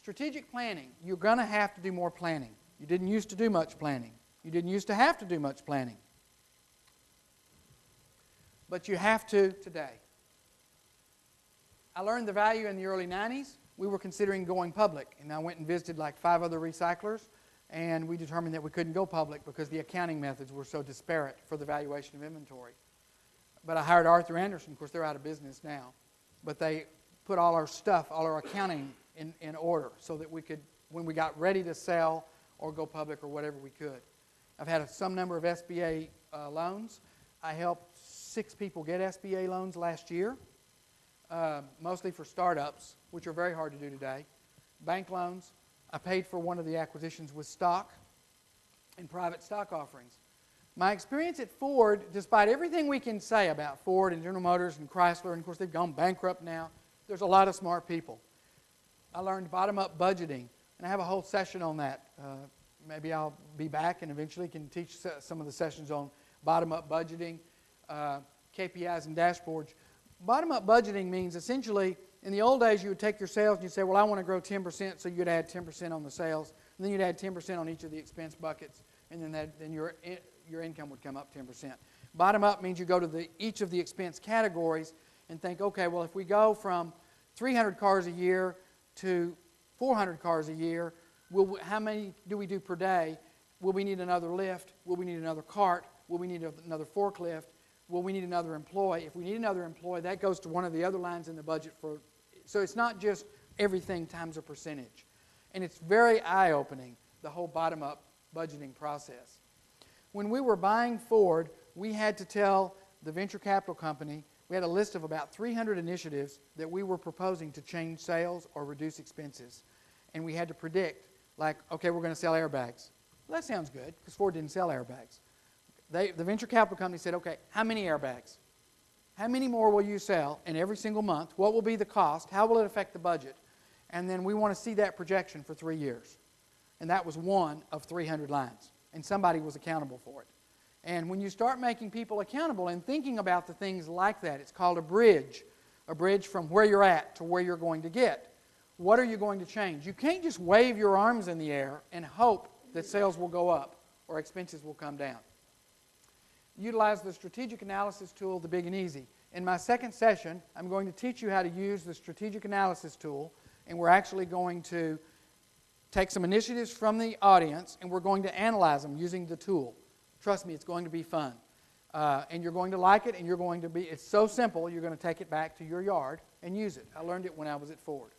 Strategic planning. You're going to have to do more planning. You didn't used to do much planning. You didn't used to have to do much planning. But you have to today. I learned the value in the early 90s. We were considering going public, and I went and visited like 5 other recyclers, and we determined that we couldn't go public because the accounting methods were so disparate for the valuation of inventory. But I hired Arthur Andersen. Of course, they're out of business now. But they put all our stuff, all our accounting in order so that we could, when we got ready to sell or go public or whatever we could. I've had some number of SBA loans. I helped 6 people get SBA loans last year, mostly for startups, which are very hard to do today. Bank loans. I paid for one of the acquisitions with stock and private stock offerings. My experience at Ford, despite everything we can say about Ford and General Motors and Chrysler, and of course they've gone bankrupt now, there's a lot of smart people. I learned bottom-up budgeting, and I have a whole session on that. Maybe I'll be back and eventually can teach some of the sessions on bottom-up budgeting, KPIs and dashboards. Bottom-up budgeting means essentially, in the old days you would take your sales and you'd say, well, I want to grow 10%, so you'd add 10% on the sales, and then you'd add 10% on each of the expense buckets, and then your income would come up 10%. Bottom-up means you go to each of the expense categories and think, okay, well, if we go from 300 cars a year to 400 cars a year, how many do we do per day? Will we need another lift? Will we need another cart? Will we need another forklift? Will we need another employee? If we need another employee, that goes to one of the other lines in the budget for. So it's not just everything times a percentage. And it's very eye-opening, the whole bottom-up budgeting process. When we were buying Ford, we had to tell the venture capital company, we had a list of about 300 initiatives that we were proposing to change sales or reduce expenses. And we had to predict, like, okay, we're going to sell airbags. Well, that sounds good, because Ford didn't sell airbags. The venture capital company said, okay, how many airbags? How many more will you sell in every single month? What will be the cost? How will it affect the budget? And then we want to see that projection for 3 years. And that was one of 300 lines. And somebody was accountable for it. And when you start making people accountable and thinking about the things like that, it's called a bridge from where you're at to where you're going to get. What are you going to change? You can't just wave your arms in the air and hope that sales will go up or expenses will come down. Utilize the strategic analysis tool, the big and easy. In my second session, I'm going to teach you how to use the strategic analysis tool, and we're actually going to take some initiatives from the audience, and we're going to analyze them using the tool. Trust me, it's going to be fun. And you're going to like it, and it's so simple, you're going to take it back to your yard and use it. I learned it when I was at Ford.